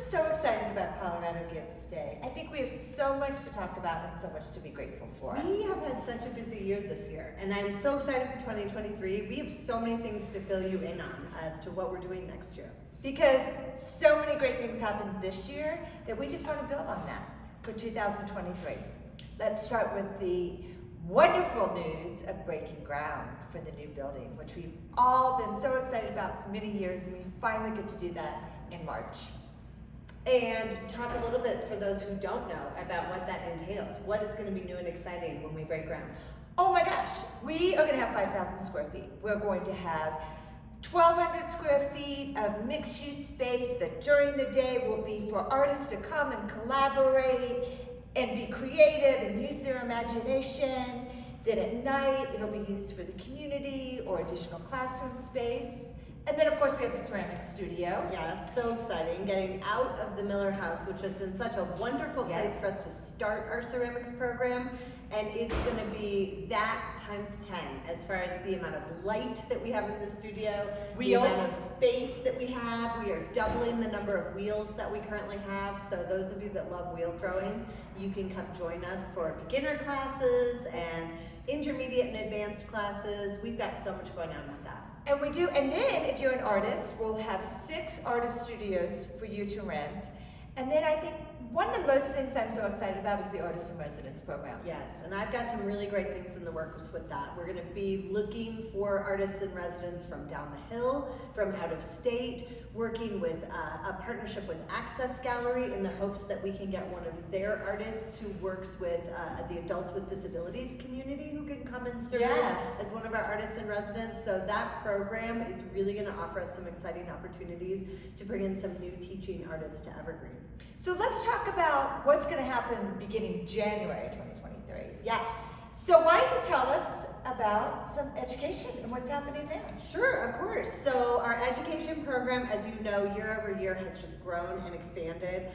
so excited about Colorado Gifts Day. I think we have so much to talk about and so much to be grateful for. We have had such a busy year this year, and I'm so excited for 2023. We have so many things to fill you in on as to what we're doing next year. Because so many great things happened this year that we just want to build on that for 2023. Let's start with the wonderful news of breaking ground for the new building, which we've all been so excited about for many years, and we finally get to do that in March. And talk a little bit for those who don't know about what that entails. What is going to be new and exciting when we break ground? Oh my gosh, we are going to have 5,000 square feet. We're going to have 1,200 square feet of mixed-use space that during the day will be for artists to come and collaborate and be creative and use their imagination. Then at night, it'll be used for the community or additional classroom space. And then, of course, we have the ceramic studio. Yes, so exciting. Getting out of the Miller House, which has been such a wonderful place for us to start our ceramics program. And it's going to be that times 10 as far as the amount of light that we have in the studio, wheels, the amount of space that we have. We are doubling the number of wheels that we currently have. So those of you that love wheel throwing, you can come join us for beginner classes and intermediate and advanced classes. We've got so much going on with that. And we do, and then if you're an artist, we'll have 6 artist studios for you to rent. And then I think one of the most things I'm so excited about is the Artist in Residence program. Yes, and I've got some really great things in the works with that. We're going to be looking for artists in residence from down the hill, from out of state, working with a partnership with Access Gallery in the hopes that we can get one of their artists who works with the adults with disabilities community who can come and serve as one of our artists in residence. So that program is really going to offer us some exciting opportunities to bring in some new teaching artists to Evergreen. So let's talk about what's going to happen beginning January 2023. Yes. So why don't you tell us about some education and what's happening there? Sure, of course. So our education program, as you know, year over year has just grown and expanded.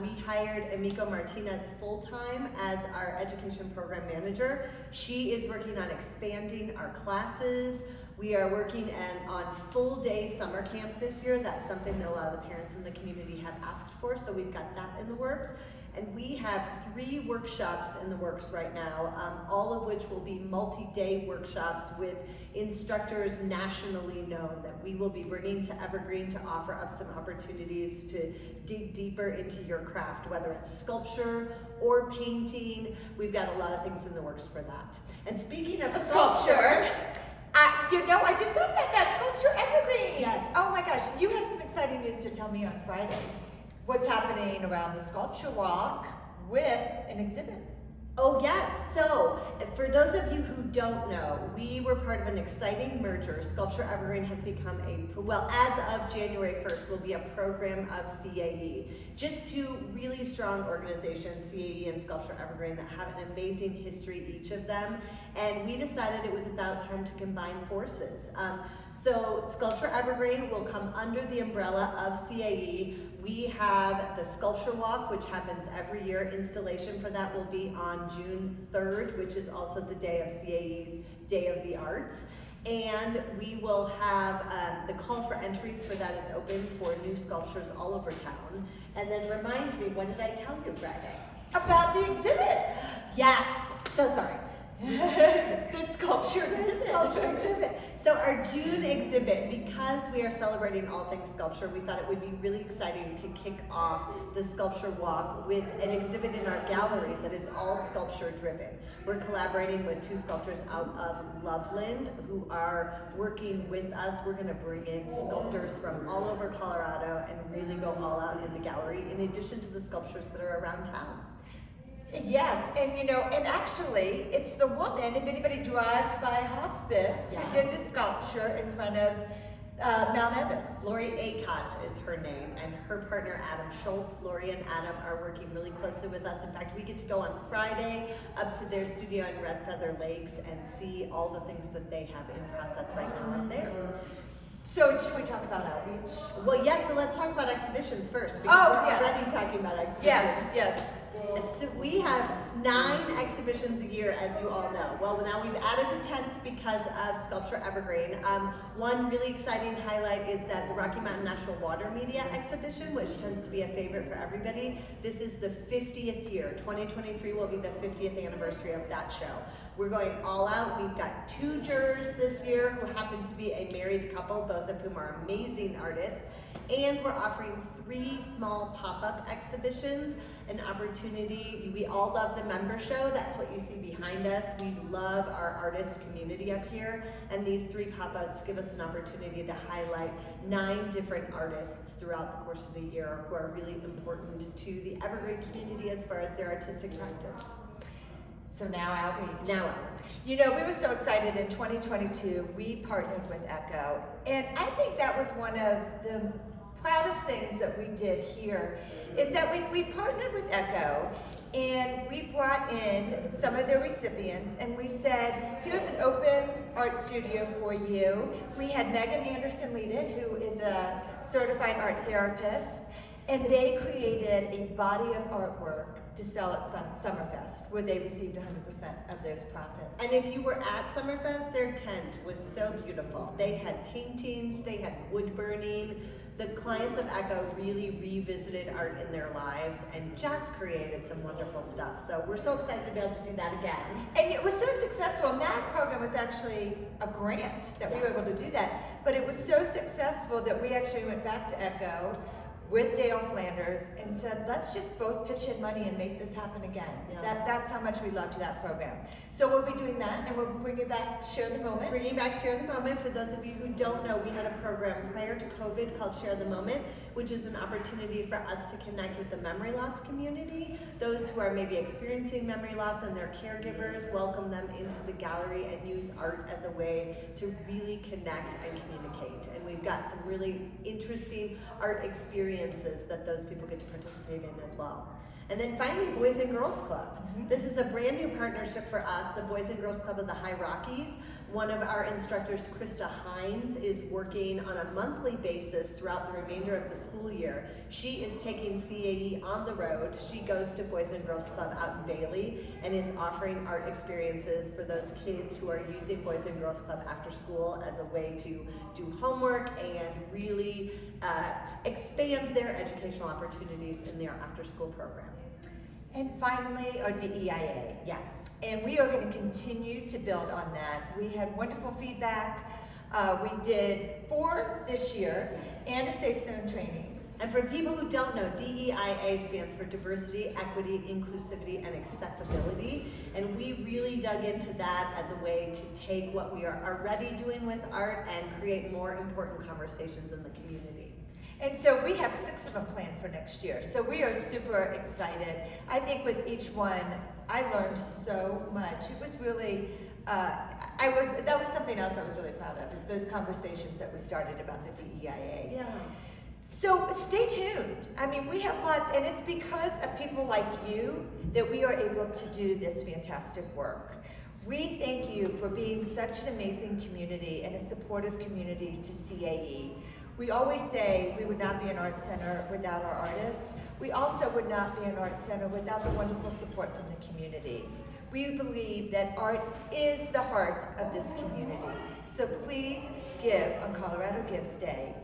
We hired Emiko Martinez full-time as our education program manager. She is working on expanding our classes. We are working on full-day summer camp this year. That's something that a lot of the parents in the community have asked for, so we've got that in the works. And we have 3 workshops in the works right now, all of which will be multi-day workshops with instructors nationally known that we will be bringing to Evergreen to offer up some opportunities to dig deeper into your craft, whether it's sculpture or painting. We've got a lot of things in the works for that. And speaking of sculpture, I just thought about that sculpture Evergreen. Yes. Oh my gosh, you had some exciting news to tell me on Friday. What's happening around the sculpture walk with an exhibit? Oh yes, so for those of you who don't know, we were part of an exciting merger. Sculpture Evergreen has become as of January 1st, will be a program of CAE. Just 2 really strong organizations, CAE and Sculpture Evergreen, that have an amazing history, each of them. And we decided it was about time to combine forces. So Sculpture Evergreen will come under the umbrella of CAE. We have the Sculpture Walk, which happens every year. Installation for that will be on June 3rd, which is also the day of CAE's Day of the Arts. And we will have the call for entries for that is open for new sculptures all over town. And then remind me, what did I tell you Friday? About the exhibit. Yes, so sorry. The sculpture exhibit. So our June exhibit, because we are celebrating all things sculpture, we thought it would be really exciting to kick off the sculpture walk with an exhibit in our gallery that is all sculpture driven. We're collaborating with 2 sculptors out of Loveland who are working with us. We're going to bring in sculptors from all over Colorado and really go all out in the gallery, in addition to the sculptures that are around town. Yes, and actually, it's the woman, if anybody drives by Hospice, who did the sculpture in front of Mount Evans. Lori Acott is her name, and her partner Adam Schultz. Lori and Adam are working really closely with us. In fact, we get to go on Friday up to their studio in Red Feather Lakes and see all the things that they have in process right now out there. So should we talk about outreach? Well, yes, but let's talk about exhibitions first, because we're already talking about exhibitions. Yes. So we have 9 exhibitions a year, as you all know. Well, now we've added a 10th because of Sculpture Evergreen. One really exciting highlight is that the Rocky Mountain National Water Media Exhibition, which tends to be a favorite for everybody. This is the 50th year. 2023 will be the 50th anniversary of that show. We're going all out. We've got 2 jurors this year who happen to be a married couple, both of whom are amazing artists. And we're offering 3 small pop-up exhibitions, an opportunity. We all love the member show. That's what you see behind us. We love our artist community up here. And these 3 pop-ups give us an opportunity to highlight 9 different artists throughout the course of the year who are really important to the Evergreen community as far as their artistic practice. So now outreach. Now outreach. You know, we were so excited in 2022, we partnered with Echo. And I think that was one of the proudest things that we did here is that we partnered with Echo and we brought in some of their recipients and we said, here's an open art studio for you. We had Megan Anderson lead it, who is a certified art therapist, and they created a body of artwork to sell at Summerfest, where they received 100% of those profits. And if you were at Summerfest, their tent was so beautiful. They had paintings, they had wood burning. The clients of Echo really revisited art in their lives and just created some wonderful stuff. So we're so excited to be able to do that again. And it was so successful, and that program was actually a grant that we were able to do that. But it was so successful that we actually went back to Echo with Dale Flanders and said, let's just both pitch in money and make this happen again. Yeah. That's how much we loved that program. So we'll be doing that, and we'll bring you back Share the Moment. Bringing back Share the Moment. For those of you who don't know, we had a program prior to COVID called Share the Moment, which is an opportunity for us to connect with the memory loss community. Those who are maybe experiencing memory loss and their caregivers, welcome them into the gallery and use art as a way to really connect and communicate. And we've got some really interesting art experiences that those people get to participate in as well. And then finally, Boys and Girls Club. This is a brand new partnership for us, the Boys and Girls Club of the High Rockies. One of our instructors, Krista Hines, is working on a monthly basis throughout the remainder of the school year. She is taking CAE on the road. She goes to Boys and Girls Club out in Bailey and is offering art experiences for those kids who are using Boys and Girls Club after school as a way to do homework and really expand their educational opportunities in their after-school program. And finally, our DEIA. Yes. And we are going to continue to build on that. We had wonderful feedback. We did 4 this year, and a safe zone training. And for people who don't know, DEIA stands for Diversity, Equity, Inclusivity, and Accessibility. And we really dug into that as a way to take what we are already doing with art and create more important conversations in the community. And so we have 6 of them planned for next year. So we are super excited. I think with each one, I learned so much. It was really, that was something else I was really proud of, is those conversations that we started about the DEIA. Yeah. So stay tuned. I mean, we have lots, and it's because of people like you that we are able to do this fantastic work. We thank you for being such an amazing community and a supportive community to CAE. We always say we would not be an art center without our artists. We also would not be an art center without the wonderful support from the community. We believe that art is the heart of this community. So please give on Colorado Gives Day.